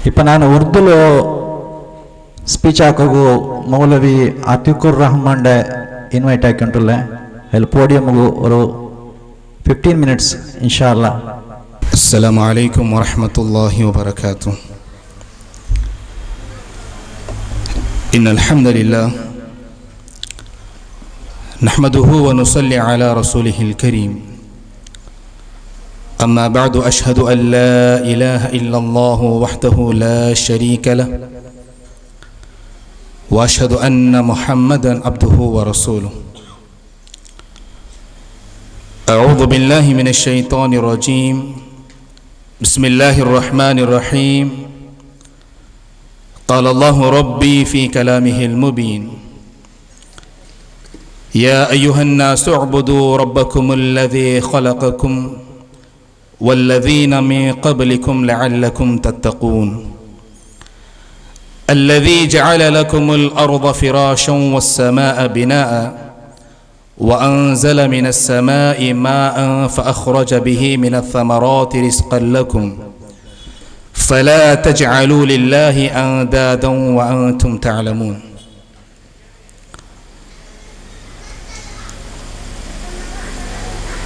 ఇప్పుడు ನಾನು ಉರ್ದುలో speech ಹಾಕೋಗು ಮೌಲವಿ ಅತಿಕುರ್ Rahman invite ಹಾಕೊಂಡ್ರಲ್ಲ ಅಲ್ಲಿ ಪೋಡಿಯಮ್ಗೂ ಒಂದು 15 minutes ಇನ್ಶಾಅಲ್ಲಾ. ಅಸ್ಸಲಾಮು ಅಲೈಕುಂ ವರಹಮತುಲ್ಲಾಹಿ ವಬರಕಾತುಹು. ಇನ್ನಲ್ ಹಮ್ದಲಿಲ್ಲಾಹ್ ನಹ್ಮದುಹು ವ ನುಸಲ್ಲಿ ಅಲಾ ರಸೂಲಿಹಿಲ್ ಕರೀಮ್. ಅಮ್ಮಾ ಬಅದು ಅಶ್ಹದು ಅನ್ ಲಾ ಇಲಾಹ ಇಲ್ಲಲ್ಲಾಹು ವಹ್ದಹು ಲಾ ಶರೀಕ ಲಹ್ ವ ಅಶ್ಹದು ಅನ್ನ ಮುಹಮ್ಮದನ್ ಅಬ್ದುಹು ವ ರಸೂಲುಹು. أعوذ بالله من الشيطان الرجيم. بسم الله الرحمن الرحيم. قال الله ربي في كلامه المبين. يا أيها الناس اعبدوا ربكم الذي خلقكم والذين من قبلكم لعلكم تتقون. الذي جعل لكم الأرض فراشا والسماء بناء وأنزل من السماء ماء فأخرج به من الثمرات رزقا لكم فلا تجعلوا لله أندادا وأنتم تعلمون.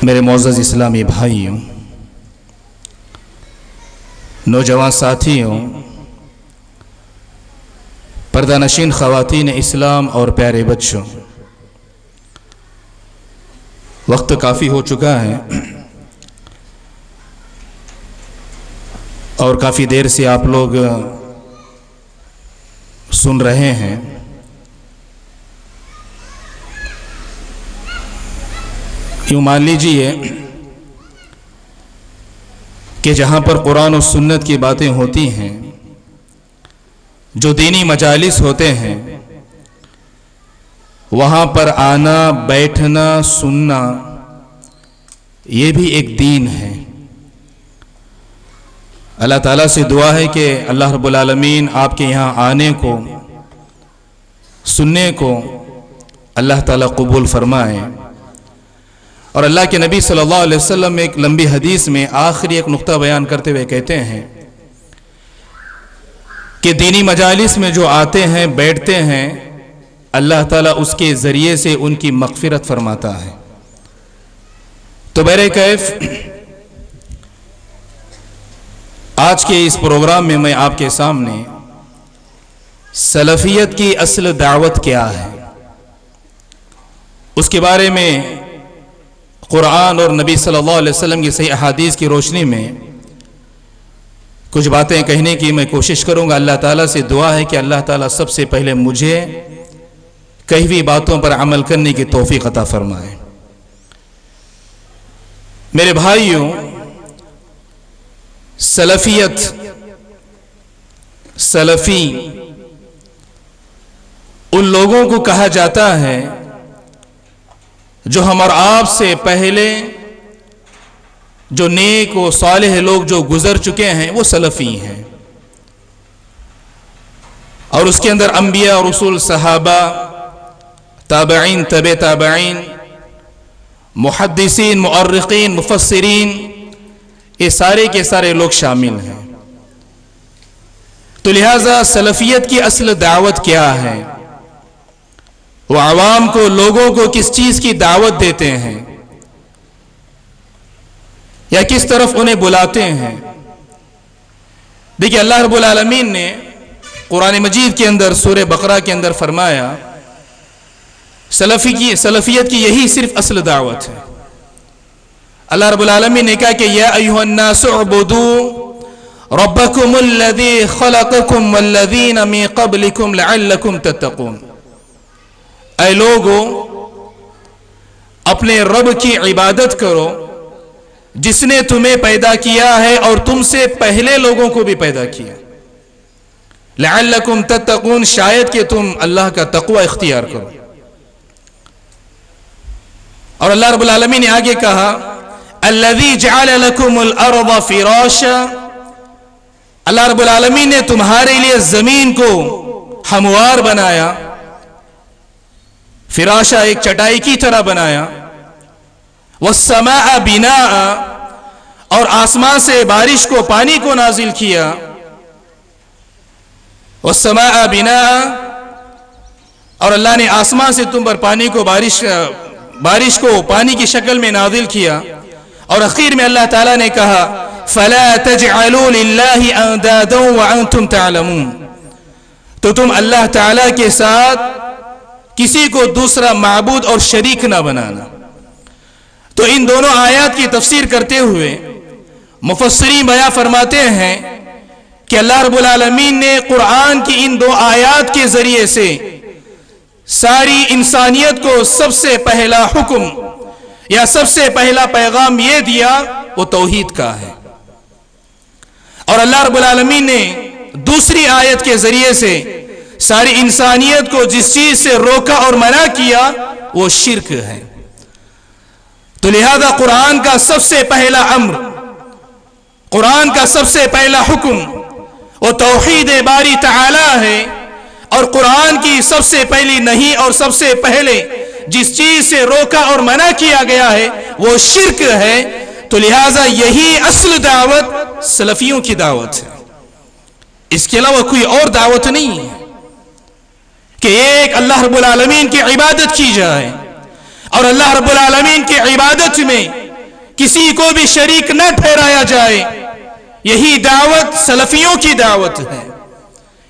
میرے معزز اسلامی بھائیوں، نوجوان ساتھیوں، پردہ نشین خواتین اسلام اور پیارے بچوں، وقت کافی ہو چکا ہے اور کافی دیر سے آپ لوگ سن رہے ہیں. یوں مان لیجئے کہ جہاں پر قرآن و سنت کی باتیں ہوتی ہیں، جو دینی مجالس ہوتے ہیں، وہاں پر آنا، بیٹھنا، سننا، یہ بھی ایک دین ہے. اللہ تعالیٰ سے دعا ہے کہ اللہ رب العالمین آپ کے یہاں آنے کو، سننے کو اللہ تعالیٰ قبول فرمائے. اور اللہ کے نبی صلی اللہ علیہ وسلم ایک لمبی حدیث میں آخری ایک نقطہ بیان کرتے ہوئے کہتے ہیں کہ دینی مجالس میں جو آتے ہیں، بیٹھتے ہیں، اللہ تعالیٰ اس کے ذریعے سے ان کی مغفرت فرماتا ہے. تو بہرکیف آج کے اس پروگرام میں میں آپ کے سامنے سلفیت کی اصل دعوت کیا ہے، اس کے بارے میں قرآن اور نبی صلی اللہ علیہ وسلم کی صحیح احادیث کی روشنی میں کچھ باتیں کہنے کی میں کوشش کروں گا. اللہ تعالیٰ سے دعا ہے کہ اللہ تعالیٰ سب سے پہلے مجھے کئی بھی باتوں پر عمل کرنے کی توفیق عطا فرمائے. میرے بھائیوں، سلفیت، سلفی ان لوگوں کو کہا جاتا ہے جو ہم اور آپ سے پہلے جو نیک و صالح لوگ جو گزر چکے ہیں وہ سلفی ہیں. اور اس کے اندر انبیاء، رسول، صحابہ، تابعین، تبع تابعین، محدثین، مؤرخین، مفسرین، یہ سارے کے سارے لوگ شامل ہیں. تو لہٰذا سلفیت کی اصل دعوت کیا ہے؟ وہ عوام کو، لوگوں کو کس چیز کی دعوت دیتے ہیں یا کس طرف انہیں بلاتے ہیں؟ دیکھیں، اللہ رب العالمین نے قرآن مجید کے اندر سورہ بقرہ کے اندر فرمایا سلفیت کی یہی صرف اصل دعوت ہے. اللہ رب العالمین نے کہا کہ یا ایھا الناس اعبدوا ربکم الذی خلقکم والذین من قبلکم لعلکم تتقون. اے لوگو، اپنے رب کی عبادت کرو جس نے تمہیں پیدا کیا ہے اور تم سے پہلے لوگوں کو بھی پیدا کیا. لعلکم تتقون، شاید کہ تم اللہ کا تقوی اختیار کرو. اور اللہ رب العالمین نے آگے کہا الذی جعل لکم الارض فراشا. اللہ رب العالمین نے تمہارے لیے زمین کو ہموار بنایا، فراشا ایک چٹائی کی طرح بنایا. والسماء بناء، اور آسمان سے بارش کو، پانی کو نازل کیا. वस्समाअ बिनाअ, और अल्लाह ने आसमान से तुम पर पानी को बारिश को पानी की शक्ल में नाजिल किया। और आखिर में अल्लाह ताला ने कहा फला तजअलू लिल्लाहि अंदादन व अंतुम तअलमून, तो तुम अल्लाह ताला के साथ किसी को दूसरा माबूद और शरीक ना बनाना। तो इन दोनों आयत की तफसीर करते हुए मुफस्सिरीन बयां फरमाते हैं कि अल्लाह रब्बुल आलमीन ने कुरान की इन दो आयत के जरिए से सारी इंसानियत को सबसे पहला हुक्म या सबसे पहला पैगाम यह दिया वो तौहीद का है। और अल्लाह रब्बुल आलमीन ने दूसरी आयत के जरिए से सारी इंसानियत को जिस चीज से रोका और मना किया वो शिर्क है। तो लिहाजा कुरान का सबसे पहला अम्र, कुरान का सबसे पहला हुक्म वो तौहीद बारी तआला है। और कुरान की सबसे पहली नहीं और सबसे पहले जिस चीज से रोका और मना किया गया है वो शिर्क है। तो लिहाजा यही असल दावत सलफियों की दावत है, इसके अलावा कोई और दावत नहीं है कि एक अल्लाह रब्बुल आलमीन की इबादत की जाए और अल्लाह रब्बुल आलमीन की इबादत में किसी को भी शरीक न ठहराया जाए। यही दावत सलफियों की दावत है।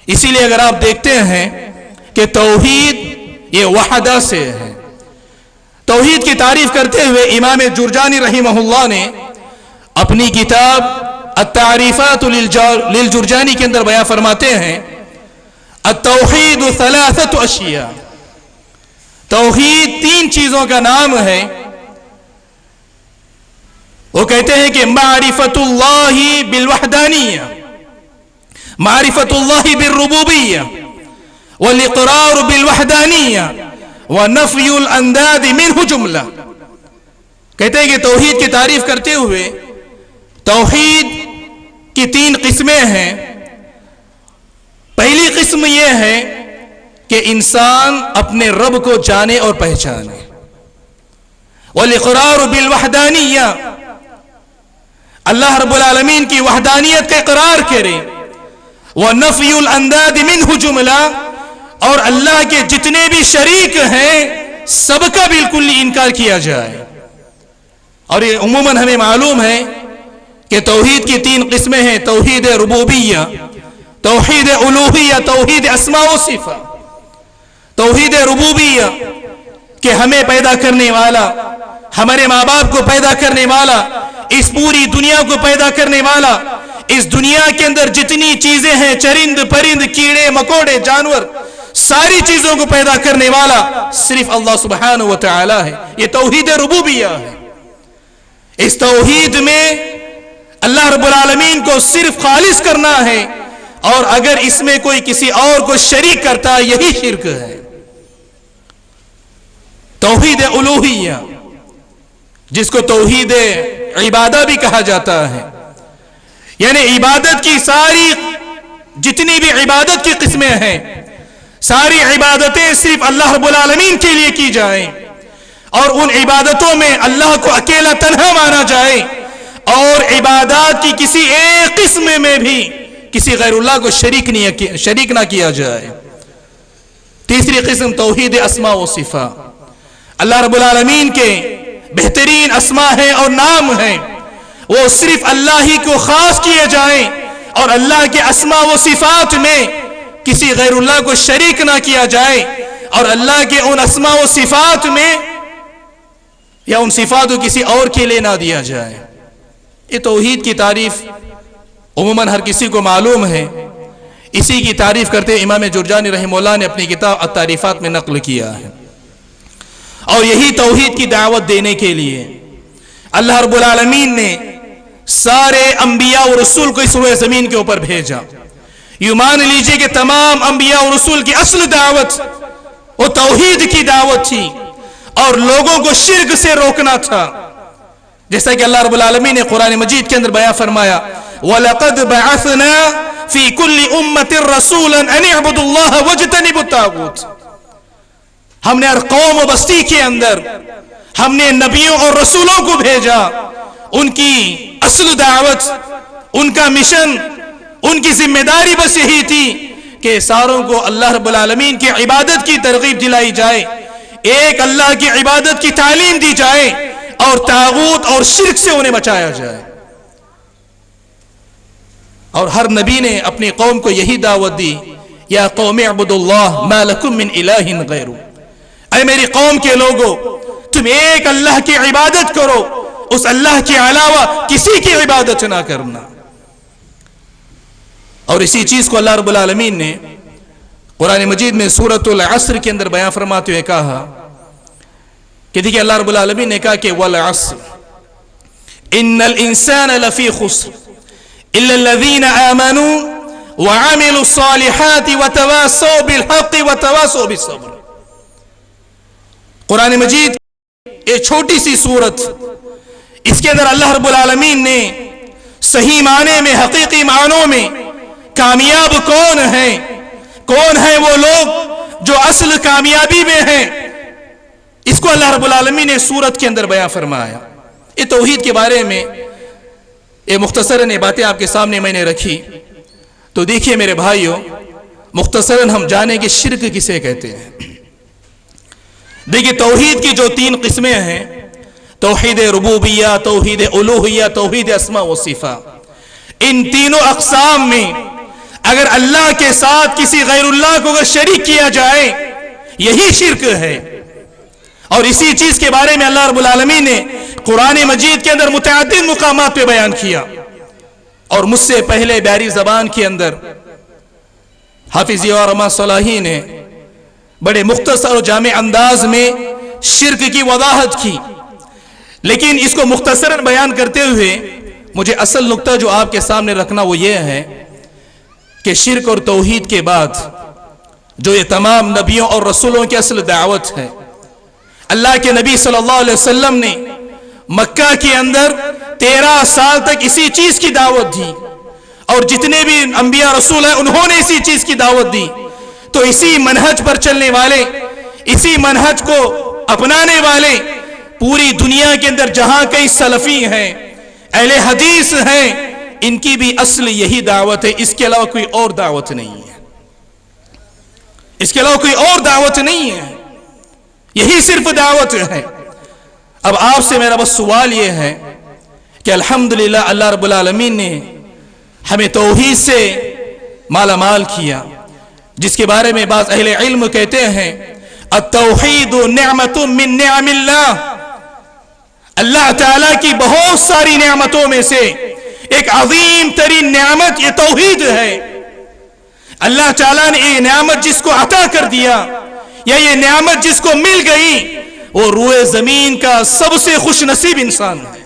इसीलिए अगर आप देखते हैं कि तौहीद ये वहदा से है। तौहीद की तारीफ करते हुए इमाम जुरजानी रहिमहुल्लाह ने अपनी किताब अत-तारीफात लिल जुरजानी के अंदर बयां फरमाते हैं अत-तौहीद सलासतु अशिया, तौहीद तीन चीजों का नाम है। वो कहते हैं कि मारिफतुल्लाही बिल वहदानिया, मारिफतुल्लाही बिल रुबूबिया, वल इक़रार बिल वहदानिया व नफ़युल अंदाद मिन्हु जुमला। कहते हैं कि तौहीद की तारीफ करते हुए तौहीद की तीन किस्में हैं। पहली किस्म यह है कि इंसान अपने रब को जाने और पहचाने, वल इक़रार बिल वहदानिया, अल्लाह रब्बुल आलमीन की वहदानियत का इकरार करे, व नफ़युल अंदाद मिन्हु जुमला, और अल्लाह के जितने भी शरीक हैं सबका बिल्कुल इनकार किया जाए। और ये उमूमन हमें मालूम है कि तौहीद की तीन किस्में हैं, तौहीद रुबूबिया, तौहीद उलूहिया, तौहीद अस्मा व सिफा। तौहीद रुबूबिया कि हमें पैदा करने वाला, हमारे माँ बाप को पैदा करने वाला, इस पूरी दुनिया को पैदा करने वाला, इस दुनिया के अंदर जितनी चीजें हैं, चरिंद परिंद कीड़े मकोड़े जानवर, सारी चीजों को पैदा करने वाला सिर्फ अल्लाह सुब्हानहु व तआला है। ये तौहीद रुबूबिया है। इस तौहीद में अल्लाह रब्बुल आलमीन को सिर्फ खालिस करना है, और अगर इसमें कोई किसी और को शरीक करता है यही शिर्क है। तौहीद उलूहिया जिसको तौहीद इबादत भी कहा जाता है, यानी इबादत की सारी जितनी भी इबादत की किस्में हैं, सारी इबादतें सिर्फ अल्लाह रब्बुल आलमीन के लिए की जाएं, और उन इबादतों में अल्लाह को अकेला तन्हा माना जाए, और इबादत की किसी एक किस्म में भी किसी गैरुल्लाह को शरीक ना किया जाए। तीसरी किस्म तौहीद अस्मा व सिफा, अल्लाह रब्बुल आलमीन के बेहतरीन अस्मा है और नाम है, वो सिर्फ अल्लाह ही को खास किए जाएं, और अल्लाह के अस्मा व सिफात में किसी गैरुल्लाह को शरीक ना किया जाए, और अल्लाह के उन अस्मा व सिफात में या उन सिफात को किसी और के लिए ना दिया जाए। ये तौहीद की तारीफ उमूमन हर किसी को मालूम है। इसी की तारीफ करते इमाम जुरजानी रहमतुल्लाह ने अपनी किताब अत-तारीफात में नक्ल किया है। और यही तौहीद की दावत देने के लिए अल्लाह रब्बुल आलमीन ने सारे अंबिया और रसूल को इस रुए जमीन के ऊपर भेजा। यूं मान लीजिए कि तमाम अंबिया और रसूल की असल दावत वो तौहीद की दावत थी, और लोगों को शिर्क से रोकना था। जैसा कि अल्लाह रब्बुल आलमीन ने कुरान मजीद के अंदर बयां फरमाया वलक़द बअसना फी कुल्ली उम्मतिन रसूलन अन इअ्बुदुल्लाह वज्तनिबुत तागूत। हमने हर कौम और बस्ती के अंदर हमने नबियों और रसूलों को भेजा। उनकी असल दावत, उनका मिशन, उनकी जिम्मेदारी बस यही थी کہ ساروں کو اللہ رب العالمین کی عبادت کی ترغیب دلائی جائے، ایک اللہ کی عبادت کی تعلیم دی جائے اور طاغوت اور شرک سے انہیں بچایا جائے۔ اور ہر نبی نے اپنی قوم کو یہی دعوت دی، یا قوم اعبدوا اللہ ما لکم من الہ غیرہ، اے میری قوم کے لوگوں تم ایک اللہ کی عبادت کرو، اس اللہ کے علاوہ کسی کی عبادت نہ کرنا۔ اور اسی چیز کو اللہ رب العالمین نے قرآن مجید میں سورۃ العصر کے اندر بیان فرماتے ہوئے کہا کہ دیکھیں اللہ رب العالمین نے کہا کہ والعصر ان الانسان لفی خسر الا الذین آمنوا وعملوا الصالحات وتواصوا بالحق وتواصوا بالصبر۔ قرآن مجید ایک چھوٹی سی سورت، اس کے اندر اللہ رب العالمین نے صحیح معنی میں، حقیقی معنوں میں کامیاب کون ہیں وہ لوگ جو اصل کامیابی میں ہیں، اس کو اللہ رب العالمین نے سورت کے اندر بیان فرمایا۔ یہ توحید کے بارے میں یہ مختصراً یہ باتیں آپ کے سامنے میں نے رکھی، تو دیکھیے میرے بھائیوں، مختصراً ہم جانیں کہ شرک کسے کہتے ہیں۔ دیکھیے توحید کی جو 3 قسمیں ہیں، توحید ربوبیہ، توحید الوہیہ، توحید اسماء و صفات، ان تینوں اقسام میں اگر اللہ کے ساتھ کسی غیر اللہ کو اگر شریک کیا جائے یہی شرک ہے۔ اور اسی چیز کے بارے میں اللہ رب العالمین نے قرآن مجید کے اندر متعدد مقامات پہ بیان کیا، اور مجھ سے پہلے بیاری زبان کے اندر حافظ رحمہ صلاحی نے بڑے مختصر اور جامع انداز میں شرک کی وضاحت کی، لیکن اس کو مختصراً بیان کرتے ہوئے مجھے اصل نقطہ جو آپ کے سامنے رکھنا وہ یہ ہے کہ شرک اور توحید کے بعد جو یہ تمام نبیوں اور رسولوں کی اصل دعوت ہے، اللہ کے نبی صلی اللہ علیہ وسلم نے مکہ کے اندر 13 سال تک اسی چیز کی دعوت دی، اور جتنے بھی انبیاء رسول ہیں انہوں نے اسی چیز کی دعوت دی۔ تو اسی منہج پر چلنے والے، اسی منہج کو اپنانے والے پوری دنیا کے اندر جہاں کئی سلفی ہیں، اہل حدیث ہیں، ان کی بھی اصل یہی دعوت ہے، اس کے علاوہ کوئی اور دعوت نہیں ہے، اس کے علاوہ کوئی اور دعوت نہیں ہے، یہی صرف دعوت ہے۔ اب آپ سے میرا بس سوال یہ ہے کہ الحمدللہ اللہ رب العالمین نے ہمیں توحید سے مالا مال کیا، جس کے بارے میں بعض اہل علم کہتے ہیں التوحید نعمت من نعم اللہ، اللہ تعالیٰ کی بہت ساری نعمتوں میں سے ایک عظیم ترین نعمت یہ توحید ہے۔ اللہ تعالیٰ نے یہ نعمت جس کو عطا کر دیا، یا یہ نعمت جس کو مل گئی، وہ روئے زمین کا سب سے خوش نصیب انسان ہے۔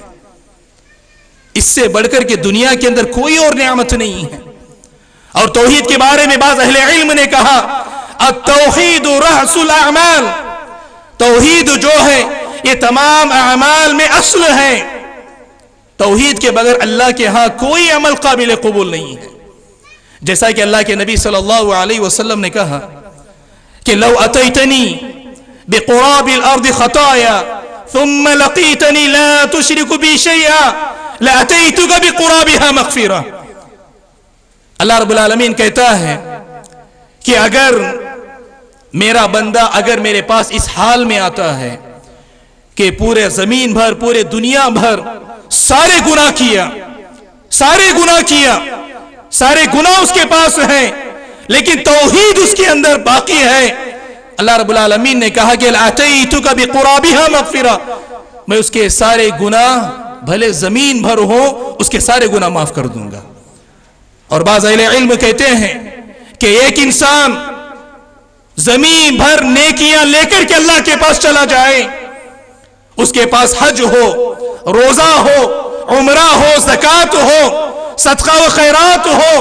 اس سے بڑھ کر کے دنیا کے اندر کوئی اور نعمت نہیں ہے۔ اور توحید کے بارے میں بعض اہل علم نے کہا التوحید رأس الاعمال، توحید جو ہے یہ تمام اعمال میں اصل ہے، توحید کے بغیر اللہ کے ہاں کوئی عمل قابل قبول نہیں ہے۔ جیسا کہ اللہ کے نبی صلی اللہ علیہ وسلم نے کہا کہ لو اتیتنی بقراب الارض خطایا ثم لقیتنی لا تشرک بی شیئا لاتیتک بقرابها مغفرہ۔ اللہ رب العالمین کہتا ہے کہ اگر میرا بندہ اگر میرے پاس اس حال میں آتا ہے کہ پورے زمین بھر، پورے دنیا بھر سارے گناہ کیا، سارے گناہ اس کے پاس ہیں، لیکن توحید اس کے اندر باقی ہے، اللہ رب العالمین نے کہا کہ لَأَتَيْتُكَ بِقُرَابِهَا مَغْفِرَةً، میں اس کے سارے گناہ بھلے زمین بھر ہوں اس کے سارے گناہ معاف کر دوں گا۔ اور بعض اہل علم کہتے ہیں کہ ایک انسان زمین بھر نیکیاں لے کر کے اللہ کے پاس چلا جائے، اس کے پاس حج ہو، روزہ ہو، عمرہ ہو، زکوٰۃ ہو، صدقہ و خیرات ہو،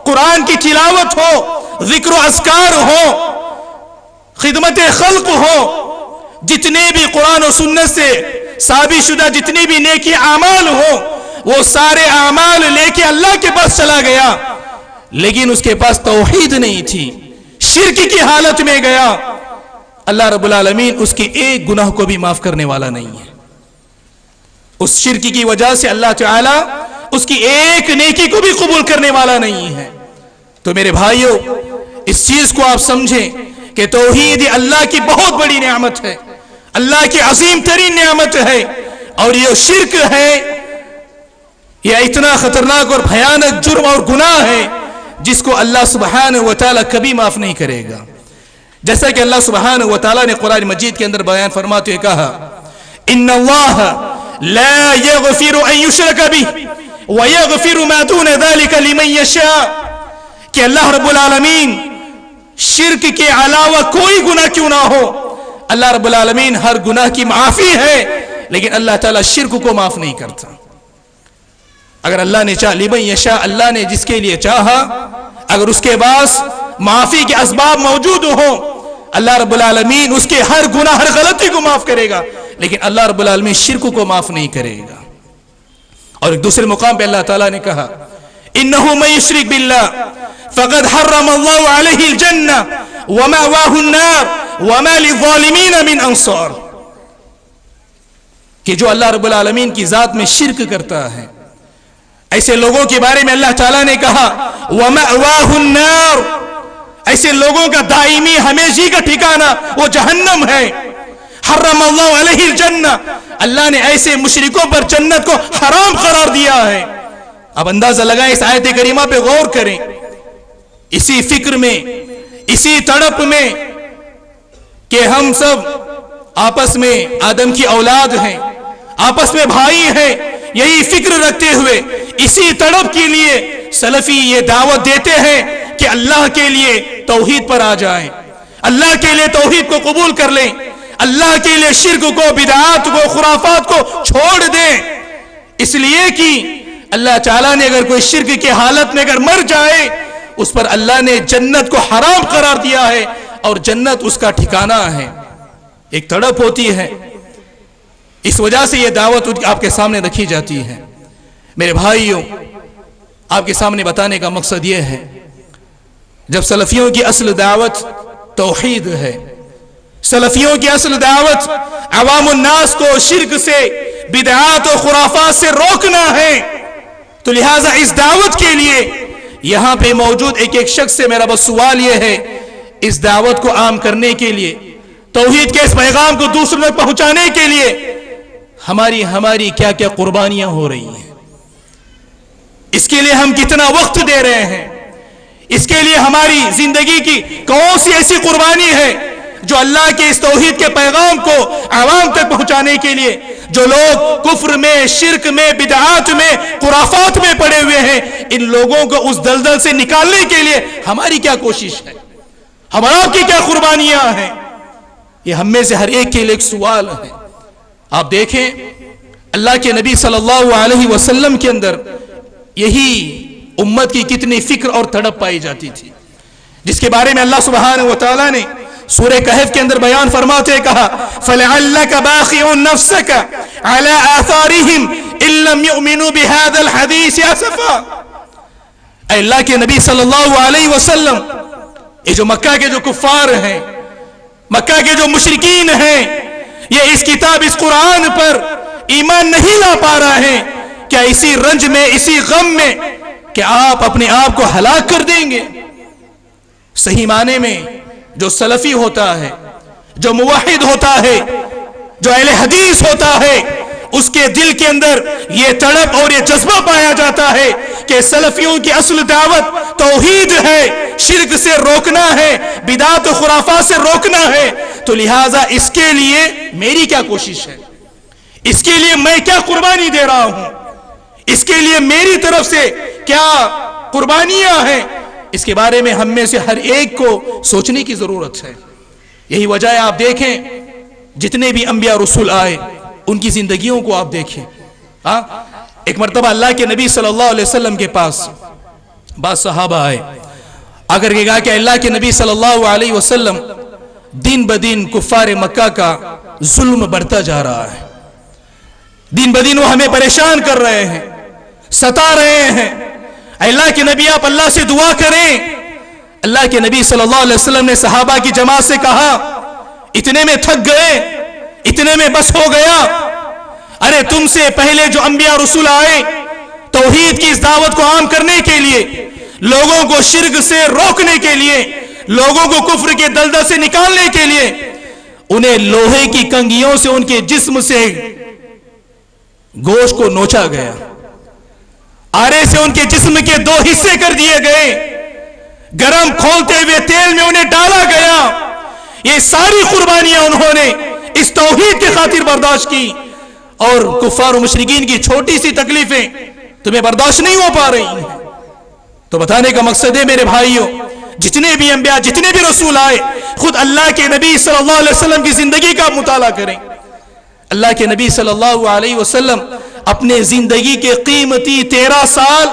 قرآن کی تلاوت ہو، ذکر و اذکار ہو، خدمت خلق ہو، جتنے بھی قرآن و سنت سے ثابت شدہ جتنے بھی نیکی اعمال ہو، وہ سارے اعمال لے کے اللہ کے پاس چلا گیا، لیکن اس کے پاس توحید نہیں تھی، شرک کی حالت میں گیا، اللہ رب العالمین اس کی ایک گناہ کو بھی معاف کرنے والا نہیں ہے۔ اس شرک کی وجہ سے اللہ تعالی اس کی ایک نیکی کو بھی قبول کرنے والا نہیں ہے۔ تو میرے بھائیوں، इस चीज को आप समझें कि तौहीद अल्लाह की बहुत बड़ी नेमत है, अल्लाह की अजीम तरीन नेमत है, और ये शिर्क है, यह इतना खतरनाक और भयानक जुर्म और गुनाह है जिसको अल्लाह सुब्हानहू व तआला कभी माफ नहीं करेगा। जैसा कि अल्लाह सुब्हानहू व तआला ने कुरान मजीद के अंदर बयान फरमाते हुए कहा, इन्नल्लाह ला यगफिरु अन युशरक बिही व यगफिरु मा दून ज़ालिका लिमन यशा, कि अल्लाह रब्बुल आलमीन शिर्क के अलावा कोई गुनाह क्यों ना हो, अल्लाह रब्बुल आलमीन हर गुनाह की माफी है, लेकिन अल्लाह ताला शिर्क को माफ नहीं करता। अगर अल्लाह ने चाहा, लिमन यशा, अल्लाह ने जिसके लिए चाहा, अगर उसके पास माफी के असबाब मौजूद हो, अल्लाह रब्बुल आलमीन उसके हर गुनाह हर गलती को माफ करेगा, लेकिन अल्लाह रब्बुल आलमीन शिर्क को माफ नहीं करेगा। और एक दूसरे मुकाम पे अल्लाह ताला ने कहा, इन्नहु मन युश्रिक बिल्लाह फक़द हर्रमल्लाहु अलैहिल जन्नह व मअवाहुन नार व मा लिज़्ज़ालिमीन मिन अंसार, कि जो अल्लाह रब्बुल आलमीन की जात में शिर्क करता है, ऐसे लोगों के बारे में अल्लाह ताला ने कहा व मअवाहुन नार, ऐसे लोगों का दायमी हमेशा का ठिकाना वो जहन्नम है। हर्रमल्लाहु अलैहिल जन्नह, अल्लाह ने ऐसे मुशरिकों पर जन्नत को हराम करार दिया है। अब अंदाजा लगाएं, इस आयत करीमा पे गौर करें, इसी फिक्र में, इसी तड़प में कि हम सब आपस में आदम की औलाद हैं, आपस में भाई हैं, यही फिक्र रखते हुए इसी तड़प के लिए सलफी ये दावत देते हैं कि अल्लाह के लिए तौहीद पर आ जाएं, अल्लाह के लिए तौहीद को कबूल कर लें, अल्लाह के लिए शिर्क को, बिदआत को, खुराफात को छोड़ दें। इसलिए कि अल्लाह ताला ने अगर कोई शिर्क की हालत में अगर मर जाए, उस पर अल्लाह ने जन्नत को हराम करार दिया है और जन्नत उसका ठिकाना है। एक तड़प होती है, इस वजह से यह दावत आपके सामने रखी जाती है। मेरे भाइयों, आपके सामने बताने का मकसद यह है, जब सलफियों की असल दावत तौहीद है, सलफियों की असल दावत अवामुन नास को शिर्क से, बिदआत और खुराफात से रोकना है, तो लिहाजा इस दावत के लिए यहां पे मौजूद एक एक शख्स से मेरा बस सवाल यह है, इस दावत को आम करने के लिए, तौहीद के इस पैगाम को दूसरों तक पहुंचाने के लिए हमारी क्या क्या कुर्बानियां हो रही हैं, इसके लिए हम कितना वक्त दे रहे हैं, इसके लिए हमारी जिंदगी की कौन सी ऐसी कुर्बानी है जो अल्लाह के इस तौहीद के पैगाम को आवाम तक पहुंचाने के लिए, जो लोग कुफ्र में, शिर्क में, बिदआत में, खुराफात में पड़े हुए हैं, इन लोगों को उस दलदल से निकालने के लिए हमारी क्या कोशिश है, हमारा की क्या कुर्बानियां हैं, ये हम में से हर एक के लिए एक सवाल है। आप देखें अल्लाह के नबी सल्लल्लाहु अलैहि वसल्लम के अंदर यही उम्मत की कितनी फिक्र और तड़प पाई जाती थी, जिसके बारे में अल्लाह सुब्हानहू व तआला ने सूरह कहफ के अंदर बयान फरमाते कहा, फलअल्लका बाखिउन नफ्सका अला आथारिहिम इल्लम युमिनु बिहादल हदीस असफा। अल्लाह के नबी सल्लल्लाहु अलैहि वसल्लम, ये जो मक्का के जो कुफ्फार हैं, मक्का के जो मुशरिकीन हैं, ये इस किताब, इस कुरान पर ईमान नहीं ला पा रहे हैं, क्या इसी रंज में, इसी गम में क्या आप अपने आप को हलाक कर देंगे? सही माने में जो सलफी होता है, जो मुवाहिद होता है, जो अहले हदीस होता है, उसके दिल के अंदर ये तड़प और ये जज्बा पाया जाता है कि सलफियों की असल दावत तौहीद है, शिर्क से रोकना है, बिदात और खुराफात से रोकना है। तो लिहाजा इसके लिए मेरी क्या कोशिश है, इसके लिए मैं क्या कुर्बानी दे रहा हूं, इसके लिए मेरी तरफ से क्या कुर्बानियां हैं, इसके बारे में हम में से हर एक को सोचने की जरूरत है। यही वजह है, आप देखें जितने भी अंबिया रसूल आए, उनकी जिंदगियों को आप देखें। एक मर्तबा अल्लाह के नबी सल्लल्लाहु अलैहि वसल्लम के पास बाद सहाबा आए, अगर कहा कि अल्लाह के नबी सल्लल्लाहु अलैहि वसल्लम दिन ब दिन कुफ्फार मक्का का जुल्म बढ़ता जा रहा है, दिन ब दिन वो हमें परेशान कर रहे हैं, सता रहे हैं, अल्लाह के नबी आप अल्लाह से दुआ करें। अल्लाह के नबी सल्लल्लाहु अलैहि वसल्लम ने सहाबा की जमात से कहा, इतने में थक गए, इतने में बस हो गया, अरे तुमसे पहले जो अंबिया रसूल आए तौहीद की इस दावत को आम करने के लिए, लोगों को शिर्क से रोकने के लिए, लोगों को कुफ्र के दलदल से निकालने के लिए उन्हें लोहे की कंगियों से उनके जिस्म से गोश्त को नोचा गया, आरे से उनके जिस्म के 2 हिस्से कर दिए गए, गरम खोलते हुए तेल में उन्हें डाला गया। ये सारी कुर्बानियां उन्होंने इस तौहीद के खातिर बर्दाश्त की, और कुफ्फार और मुशरिकीन की छोटी सी तकलीफें तुम्हें बर्दाश्त नहीं हो पा रही हैं। तो बताने का मकसद है मेरे भाइयों, जितने भी अंबिया, जितने भी रसूल आए, खुद अल्लाह के नबी सल्लल्लाहु अलैहि वसल्लम की जिंदगी का मुताला करें। अल्लाह के नबी सल्लल्लाहु अलैहि वसल्लम अपने जिंदगी के कीमती 13 साल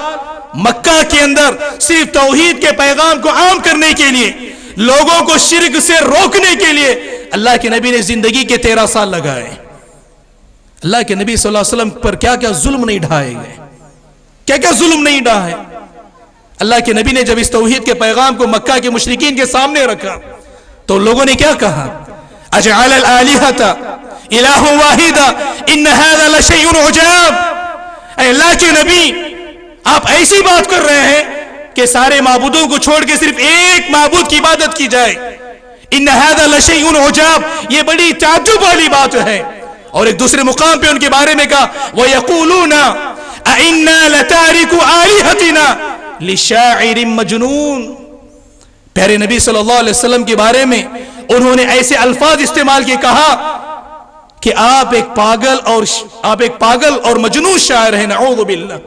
मक्का के अंदर सिर्फ तौहीद के पैगाम को आम करने के लिए, लोगों को शिर्क से रोकने के लिए अल्लाह के नबी ने जिंदगी के 13 साल लगाए। अल्लाह के नबी सल्लल्लाहु अलैहि वसल्लम पर क्या क्या जुल्म नहीं ढाए गए, क्या क्या जुल्म नहीं ढाए। अल्लाह के नबी ने जब इस तौहीद के पैगाम को मक्का के मुशरिकीन के सामने रखा तो लोगों ने क्या कहा, अजअल अल आलिहता इलाहु वाहिदा इन हाज़ा लशैउन उजाब। अल्लाह के नबी, आप ऐसी बात कर रहे हैं कि सारे माबूदों को छोड़ के सिर्फ एक माबूद की इबादत की जाए। इन हाज़ा लशैउन उजाब, ये बड़ी ताज्जुब वाली बात है। और एक दूसरे मुकाम पे उनके बारे में कहा, व यक़ूलूना अइन्ना लतारिकु आलिहतिना लिशाइरिन मजनून। प्यारे नबी सल्लल्लाहु अलैहि वसल्लम के बारे में उन्होंने ऐसे अल्फाज इस्तेमाल किए, कहा कि आप एक पागल और मजनून शायर हैं, नऊज़ु बिल्लाह।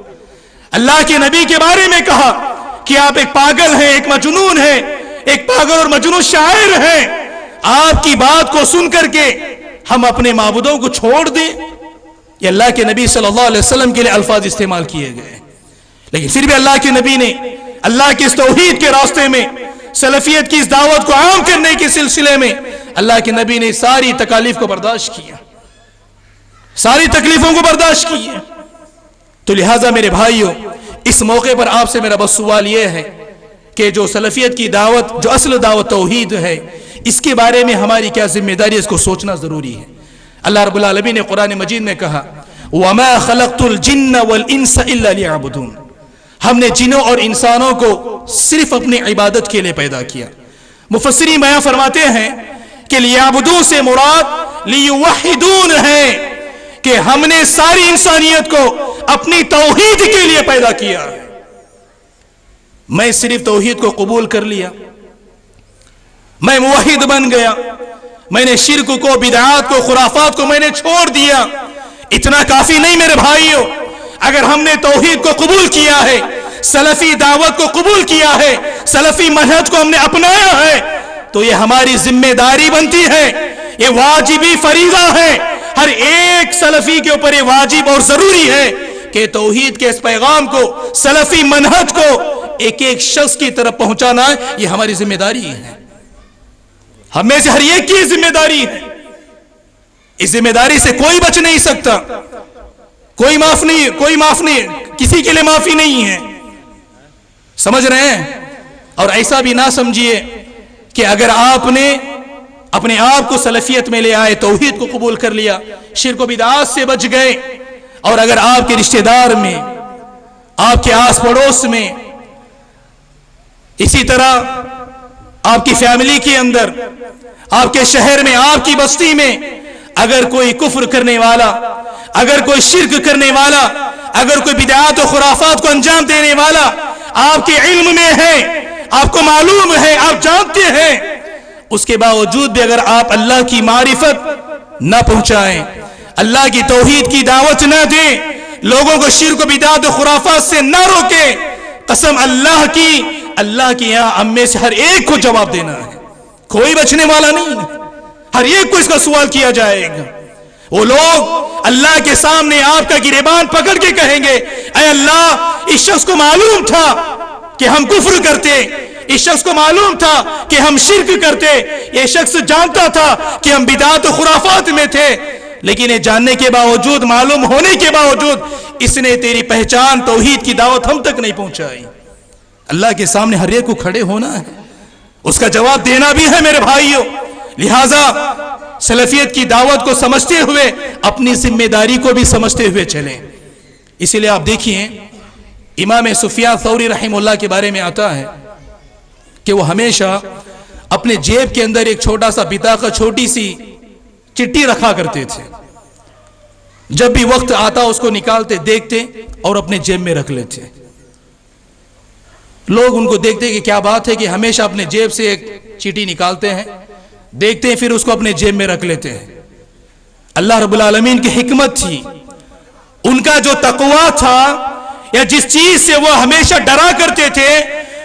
अल्लाह के नबी के बारे में कहा कि आप एक पागल हैं, एक मजनून हैं, एक पागल और मजनून शायर हैं। आपकी बात को सुन करके हम अपने माबूदों को छोड़ दें, ये अल्लाह के नबी सल्लल्लाहु अलैहि वसल्लम के लिए अल्फाज इस्तेमाल किए गए। लेकिन फिर भी अल्लाह के नबी ने अल्लाह के इस तौहीद के रास्ते में, सलफियत की इस दावत को आम करने के सिलसिले में अल्लाह के नबी ने सारी तकालीफ को बर्दाश्त किया, सारी तकलीफों को बर्दाश्त किया। तो लिहाजा मेरे भाइयों, इस मौके पर आपसे मेरा बस सवाल यह है कि जो सलफियत की दावत, जो असल दावत तौहीद है, इसके बारे में हमारी क्या जिम्मेदारी है, इसको सोचना जरूरी है। अल्लाह रब्बुल आलमीन ने कुरान मजीद में कहा, वमा खलक़तुल जिन्न वल इंस इल्ला लियअबुदून। हमने जिन्नों और इंसानों को सिर्फ अपनी इबादत के लिए पैदा किया। मुफस्सिरीन बयान फरमाते हैं कि लियअबुदून से मुराद लियुवहिदून है कि हमने सारी इंसानियत को अपनी तौहीद के लिए पैदा किया। मैं सिर्फ तौहीद को कबूल कर लिया, मैं मुवहिद बन गया, मैंने शिर्क को, बिदआत को, खुराफात को मैंने छोड़ दिया, इतना काफी नहीं मेरे भाइयों। अगर हमने तौहीद को कबूल किया है, सलफी दावत को कबूल किया है, सलफी मनहज को हमने अपनाया है, तो ये हमारी जिम्मेदारी बनती है, ये वाजिबी फरीज़ा है। हर एक सलफी के ऊपर ये वाजिब और जरूरी है कि तौहीद के इस पैगाम को, सलफी मनहज को एक एक शख्स की तरफ पहुंचाना, ये हमारी जिम्मेदारी है। हम में से हर एक की जिम्मेदारी है। इस जिम्मेदारी से कोई बच नहीं सकता, कोई माफ नहीं, किसी के लिए माफी नहीं है। समझ रहे हैं? और ऐसा भी ना समझिए कि अगर आपने अपने आप को सलफियत में ले आए, तौहीद को कबूल कर लिया, शिर्क व बिदआत से बच गए, और अगर आपके रिश्तेदार में, आपके आस पड़ोस में, इसी तरह आपकी फैमिली के अंदर, आपके शहर में, आपकी बस्ती में अगर कोई कुफ्र करने वाला, अगर कोई शिर्क करने वाला, अगर कोई बिदआत और खुराफात को अंजाम देने वाला आपके इल्म में है, आपको मालूम है, आप जानते हैं, उसके बावजूद भी अगर आप अल्लाह की मारिफत न पहुंचाएं, अल्लाह की तौहीद की दावत न दें, लोगों को शिर्क बिदअत खुराफात से न रोके, कसम अल्लाह की यहां हम में से हर एक को जवाब देना है, कोई बचने वाला नहीं, हर एक को इसका सवाल किया जाएगा। वो लोग अल्लाह के सामने आपका गिरेबान पकड़ के कहेंगे, ऐ अल्लाह, इस शख्स को मालूम था कि हम कुफ्र करते, इस शख्स को मालूम था कि हम शिर्क करते, ये शख्स जानता था कि हम बिदअत और खुराफात में थे, लेकिन ये जानने के बावजूद, मालूम होने के बावजूद इसने तेरी पहचान, तौहीद की दावत हम तक नहीं पहुंचाई। अल्लाह के सामने हर एक को खड़े होना है, उसका जवाब देना भी है मेरे भाइयों। लिहाजा सलफियत की दावत को समझते हुए अपनी जिम्मेदारी को भी समझते हुए चलें। इसीलिए आप देखिए, इमाम सुफियान थौरी रहमतुल्लाह के बारे में आता है कि वो हमेशा अपने जेब के अंदर एक छोटा सा बिताका, छोटी सी चिट्ठी रखा करते थे। जब भी वक्त आता उसको निकालते, देखते और अपने जेब में रख लेते। लोग उनको देखते कि क्या बात है कि हमेशा अपने जेब से एक चिट्ठी निकालते हैं, देखते हैं, फिर उसको अपने जेब में रख लेते हैं। अल्लाह रब्बुल आलमीन की हिकमत थी, उनका जो तकवा था या जिस चीज से वो हमेशा डरा करते थे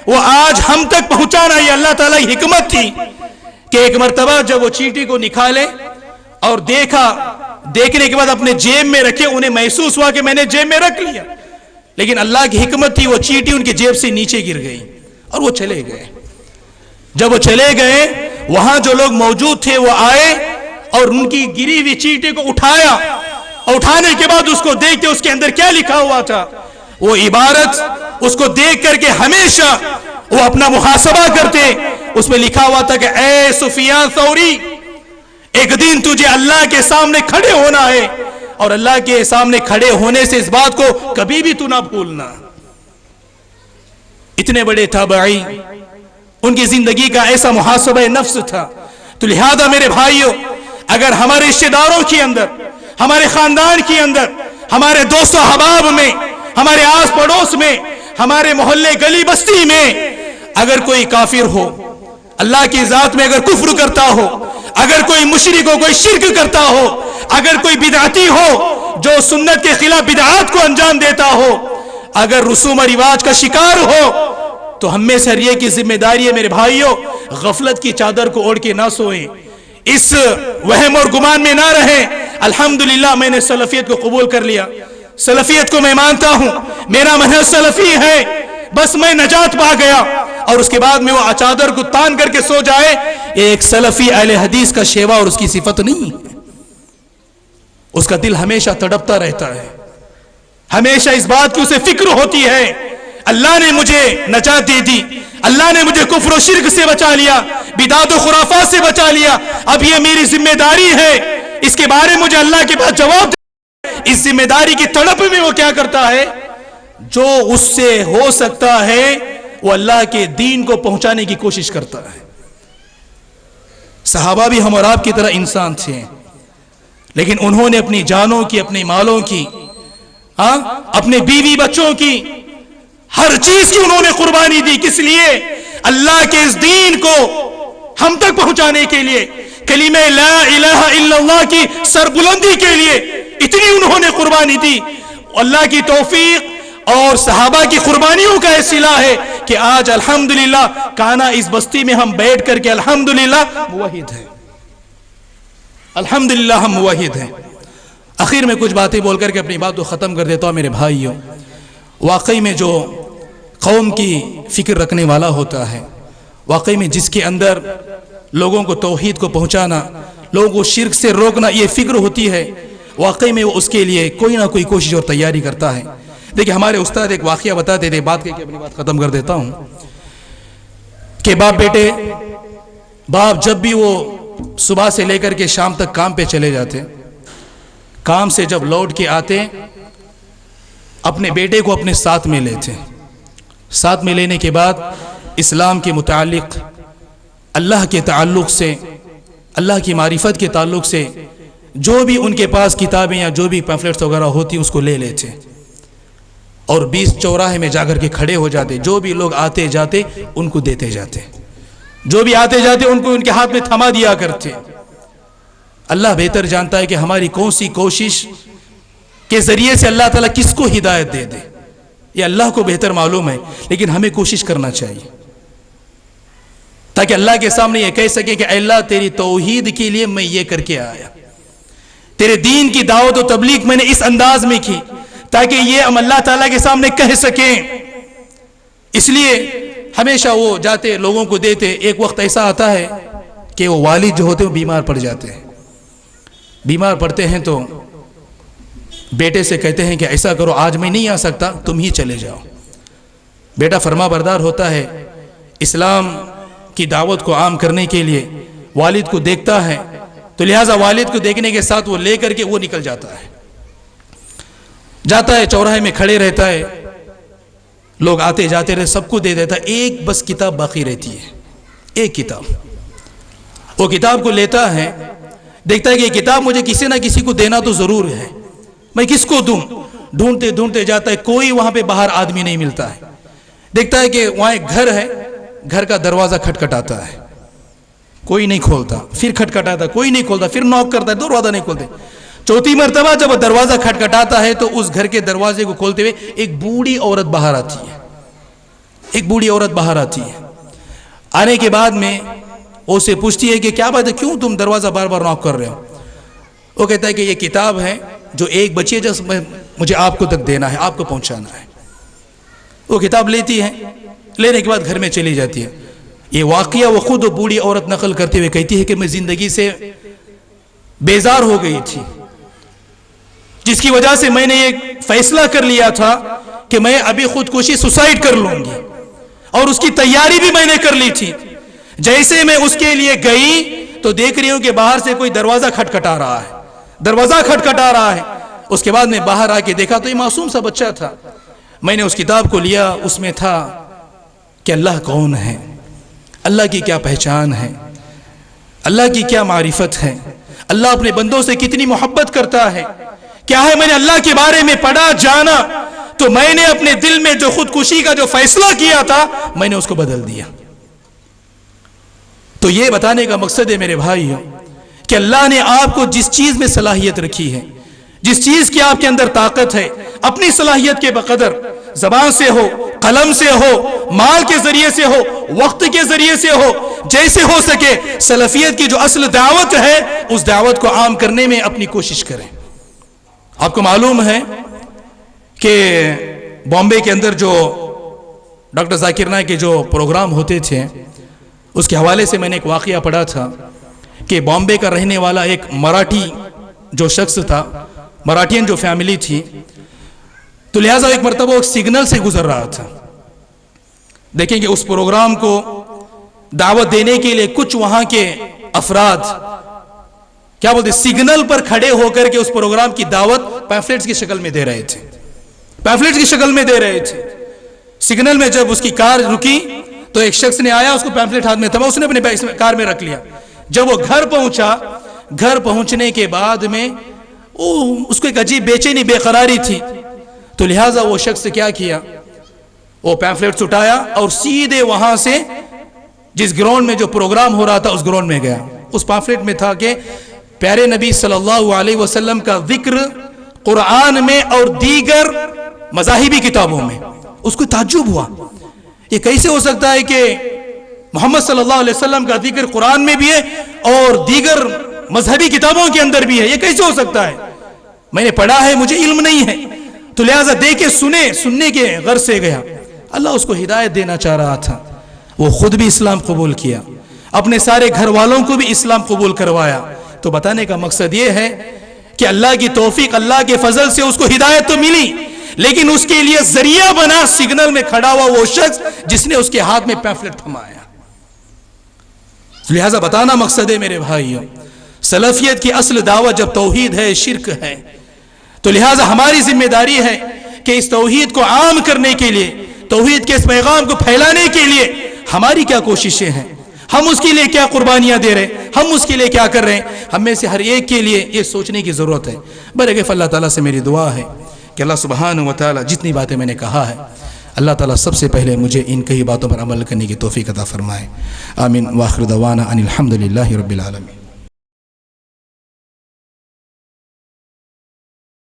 वो आज हम तक पहुंचाना, ये अल्लाह ताला की हिकमत थी कि एक मर्तबा जब वो चीटी को निकाले और देखा, देखने के बाद अपने जेब में रखे, उन्हें महसूस हुआ कि मैंने जेब में रख लिया, लेकिन अल्लाह की हिकमत थी, वो चीटी उनके जेब से नीचे गिर गई और वो चले गए। जब वो चले गए, वहां जो लोग मौजूद थे वो आए और उनकी गिरी हुई चीटी को उठाया, और उठाने के बाद उसको देखते उसके अंदर क्या लिखा हुआ था, वो इबारत उसको देख करके हमेशा वो अपना मुहासबा करते। उसमें लिखा हुआ था कि ए सुफियान सौरी, एक दिन तुझे अल्लाह के सामने खड़े होना है और अल्लाह के सामने खड़े होने से इस बात को कभी भी तू ना भूलना। इतने बड़े ताबई, उनकी जिंदगी का ऐसा मुहासबा नफ्स था। तो लिहाजा मेरे भाइयों, अगर हमारे रिश्तेदारों के अंदर, हमारे खानदान के अंदर, हमारे दोस्तों अहबाब में, हमारे आस पड़ोस में, हमारे मोहल्ले गली बस्ती में अगर कोई काफिर हो, अल्लाह की जात में अगर कुफ्र करता हो, अगर कोई मुशरिक हो, कोई शिर्क करता हो, अगर कोई बिदअती हो जो सुन्नत के खिलाफ बिदअत को अंजाम देता हो, अगर रसूम रिवाज का शिकार हो, तो हम में से हर एक की जिम्मेदारी है मेरे भाइयों, गफलत की चादर को ओढ़ के ना सोए, इस वहम और गुमान में ना रहे। अल्हम्दुलिल्लाह मैंने सलफियत को कबूल कर लिया, सलफियत को मैं मानता हूं, मेरा मनहज सलफी है, बस मैं नजात पा गया, और उसके बाद में वो चादर को तान करके सो जाए, एक सलफी अहले हदीस का शेवा और उसकी सिफत नहीं है। उसका दिल हमेशा तड़पता रहता है, हमेशा इस बात की उसे फिक्र होती है, अल्लाह ने मुझे नजात दे दी, अल्लाह ने मुझे कुफ्र और शिर्क से बचा लिया, बिदात और खुराफात से बचा लिया, अब ये मेरी जिम्मेदारी है, इसके बारे में मुझे अल्लाह के पास जवाब दे। इस जिम्मेदारी की तड़प में वो क्या करता है, जो उससे हो सकता है वो अल्लाह के दीन को पहुंचाने की कोशिश करता है। सहाबा भी हम और आप की तरह इंसान थे, लेकिन उन्होंने अपनी जानों की, अपने मालों की, अपने बीवी बच्चों की, हर चीज की उन्होंने कुर्बानी दी। किस लिए? अल्लाह के इस दीन को हम तक पहुंचाने के लिए, कलीमे ला इलाहा इल्लल्लाह की सरबुलंदी के लिए इतनी उन्होंने कुर्बानी दी। अल्लाह की तौफीक और सहाबा की कुर्बानियों का सिला है कि आज अल्हम्दुलिल्लाह काना इस बस्ती में हम बैठ करके अल्हम्दुलिल्लाह मुवहिद हैं, अल्हम्दुलिल्लाह हम मुवहिद हैं। आखिर में कुछ बातें बोल करके अपनी बात को ख़त्म कर देता हूँ मेरे भाइयों। वाकई में जो कौम की फ़िक्र रखने वाला होता है, वाकई में जिसके अंदर लोगों को तौहीद को पहुँचाना, लोगों को शिर्क से रोकना ये फ़िक्र होती है, वाकई में वो उसके लिए कोई ना कोई कोशिश और तैयारी करता है। देखिए हमारे उस्ताद एक वाक़या बताते थे, बात करके अपनी बात ख़त्म कर देता हूँ, कि बाप बेटे, बाप जब भी वो सुबह से लेकर के शाम तक काम पे चले जाते, काम से जब लौट के आते अपने बेटे को अपने साथ में लेते, साथ में लेने के बाद इस्लाम के मुतालिक, अल्लाह के ताल्लुक़ से, अल्लाह की मारिफत के ताल्लुक़ से जो भी उनके पास किताबें या जो भी पैम्फलेट्स वगैरह होती उसको ले लेते और बीच चौराहे में जाकर के खड़े हो जाते, जो भी लोग आते जाते उनको देते जाते, जो भी आते जाते उनको उनके हाथ में थमा दिया करते। अल्लाह बेहतर जानता है कि हमारी कौन सी कोशिश के जरिए से अल्लाह ताला किसको हिदायत दे दे, ये अल्लाह को बेहतर मालूम है, लेकिन हमें कोशिश करना चाहिए ताकि अल्लाह के सामने ये कह सके कि अल्लाह तेरी तौहीद के लिए मैं ये करके आया, तेरे दीन की दावत और तबलीग मैंने इस अंदाज में की ताकि ये हम अल्लाह ताला के सामने कह सकें। इसलिए हमेशा वो जाते लोगों को देते। एक वक्त ऐसा आता है कि वो वालिद जो होते हैं वो बीमार पड़ जाते हैं, बीमार पड़ते हैं तो बेटे से कहते हैं कि ऐसा करो, आज मैं नहीं आ सकता, तुम ही चले जाओ। बेटा फरमा बरदार होता है, इस्लाम की दावत को आम करने के लिए वालिद को देखता है, तो लिहाजा वालिद को देखने के साथ वो लेकर के वो निकल जाता है, जाता है चौराहे में खड़े रहता है, लोग आते जाते रहे, सबको दे देता है, एक बस किताब बाकी रहती है, एक किताब وہ کتاب کو لیتا ہے، دیکھتا ہے کہ یہ کتاب مجھے کسی نہ کسی کو دینا تو ضرور ہے، میں کس کو دوں؟ ڈھونڈتے ڈھونڈتے جاتا ہے، کوئی وہاں پہ باہر آدمی نہیں ملتا ہے۔ دیکھتا ہے کہ وہاں ایک گھر ہے، گھر کا دروازہ کھٹکھٹاتا ہے، کوئی نہیں کھولتا، پھر کھٹکھٹاتا ہے، کوئی نہیں کھولتا، پھر نوک کرتا ہے، دروازہ نہیں کھولتے۔ چوتھی مرتبہ جب دروازہ کھٹکھٹاتا ہے تو اس گھر کے دروازے کو کھولتے ہوئے ایک بوڑھی عورت باہر آتی ہے، ایک بوڑھی عورت باہر آتی ہے۔ آنے کے بعد میں وہ اسے پوچھتی ہے کہ کیا بات ہے، کیوں تم دروازہ بار بار نوک کر رہے ہو؟ وہ کہتا ہے کہ یہ کتاب ہے جو ایک بچی ہے، جو مجھے آپ کو تک دینا ہے، آپ کو پہنچانا ہے۔ وہ کتاب لیتی ہے، لینے کے بعد گھر میں چلی جاتی ہے۔ یہ واقعہ وہ خود بوڑھی عورت نقل کرتے ہوئے کہتی ہے کہ میں زندگی سے بیزار ہو گئی تھی، جس کی وجہ سے میں نے یہ فیصلہ کر لیا تھا کہ میں ابھی خودکشی سوسائڈ کر لوں گی، اور اس کی تیاری بھی میں نے کر لی تھی۔ جیسے میں اس کے لیے گئی تو دیکھ رہی ہوں کہ باہر سے کوئی دروازہ کھٹکھٹا رہا ہے، دروازہ کھٹکھٹا رہا ہے۔ اس کے بعد میں باہر آ کے دیکھا تو یہ معصوم سا بچہ تھا۔ میں نے اس کتاب کو لیا، اس میں تھا کہ اللہ کون ہے، اللہ کی کیا پہچان ہے، اللہ کی کیا معرفت ہے، اللہ اپنے بندوں سے کتنی محبت کرتا ہے، کیا ہے۔ میں نے اللہ کے بارے میں پڑھا، جانا، تو میں نے اپنے دل میں جو خودکشی کا جو فیصلہ کیا تھا میں نے اس کو بدل دیا۔ تو یہ بتانے کا مقصد ہے میرے بھائیوں کہ اللہ نے آپ کو جس چیز میں صلاحیت رکھی ہے، جس چیز کی آپ کے اندر طاقت ہے، اپنی صلاحیت کے بقدر، زبان سے ہو، قلم سے ہو، مال کے ذریعے سے ہو، وقت کے ذریعے سے ہو، جیسے ہو سکے سلفیت کی جو اصل دعوت ہے اس دعوت کو عام کرنے میں اپنی کوشش کریں۔ آپ کو معلوم ہے کہ بامبے کے اندر جو ڈاکٹر ذاکر نائک کے جو پروگرام ہوتے تھے اس کے حوالے سے میں نے ایک واقعہ پڑھا تھا کہ بامبے کا رہنے والا ایک مراٹھی جو شخص تھا، مراٹھین جو فیملی تھی، تو لہٰذا ایک مرتبہ ایک سگنل سے گزر رہا تھا۔ دیکھیں کہ اس پروگرام کو دعوت دینے کے لیے کچھ وہاں کے افراد کیا بولتے سگنل پر کھڑے ہو کر کے اس پروگرام کی دعوت پیمفلیٹس کی شکل میں دے رہے تھے، پیمفلیٹس کی شکل میں دے رہے تھے۔ سگنل میں جب اس کی کار رکی تو ایک شخص نے آیا، اس کو پیمفلیٹ ہاتھ میں تھا، اس نے اپنے کار میں رکھ لیا۔ جب وہ گھر پہنچا، گھر پہنچنے کے بعد میں اس کو ایک عجیب بے چینی، بے قراری تھی، تو لہٰذا وہ شخص کیا کیا، وہ پیمفلیٹس اٹھایا اور سیدھے وہاں سے جس گراؤنڈ میں جو پروگرام ہو رہا تھا اس گراؤنڈ میں گیا۔ اس پیمفلیٹ میں تھا کہ پیارے نبی صلی اللہ علیہ وسلم کا ذکر قرآن میں اور دیگر مذاہبی کتابوں میں۔ اس کو تعجب ہوا، یہ کیسے ہو سکتا ہے کہ محمد صلی اللہ علیہ وسلم کا ذکر قرآن میں بھی ہے اور دیگر مذہبی کتابوں کے اندر بھی ہے، یہ کیسے ہو سکتا ہے؟ میں نے پڑھا ہے، مجھے علم نہیں ہے، تو لہٰذا دیکھے سننے کے غرض سے گیا۔ اللہ اس کو ہدایت دینا چاہ رہا تھا، وہ خود بھی اسلام قبول کیا، اپنے سارے گھر والوں کو بھی اسلام قبول کروایا۔ تو بتانے کا مقصد یہ ہے کہ اللہ کی توفیق، اللہ کے فضل سے اس کو ہدایت تو ملی، لیکن اس کے لیے ذریعہ بنا سگنل میں کھڑا ہوا وہ شخص جس نے اس کے ہاتھ میں پیمفلیٹ تھمایا۔ لہذا بتانا مقصد ہے میرے بھائیوں، سلفیت کی اصل دعوت جب توحید ہے، شرک ہے، تو لہذا ہماری ذمہ داری ہے کہ اس توحید کو عام کرنے کے لیے، توحید کے اس پیغام کو پھیلانے کے لیے ہماری کیا کوششیں ہیں، ہم اس کے لیے کیا قربانیاں دے رہے ہیں، ہم اس کے لیے کیا کر رہے ہیں۔ ہم میں سے ہر ایک کے لیے یہ سوچنے کی ضرورت ہے۔ برکہ اللہ تعالیٰ سے میری دعا ہے کہ اللہ سبحانہ و تعالیٰ جتنی باتیں میں نے کہا ہے، اللہ تعالیٰ سب سے پہلے مجھے ان کئی باتوں پر عمل کرنے کی توفیق عطا فرمائے۔ آمین۔ وآخر دعوانا ان الحمد للہ رب العالمین۔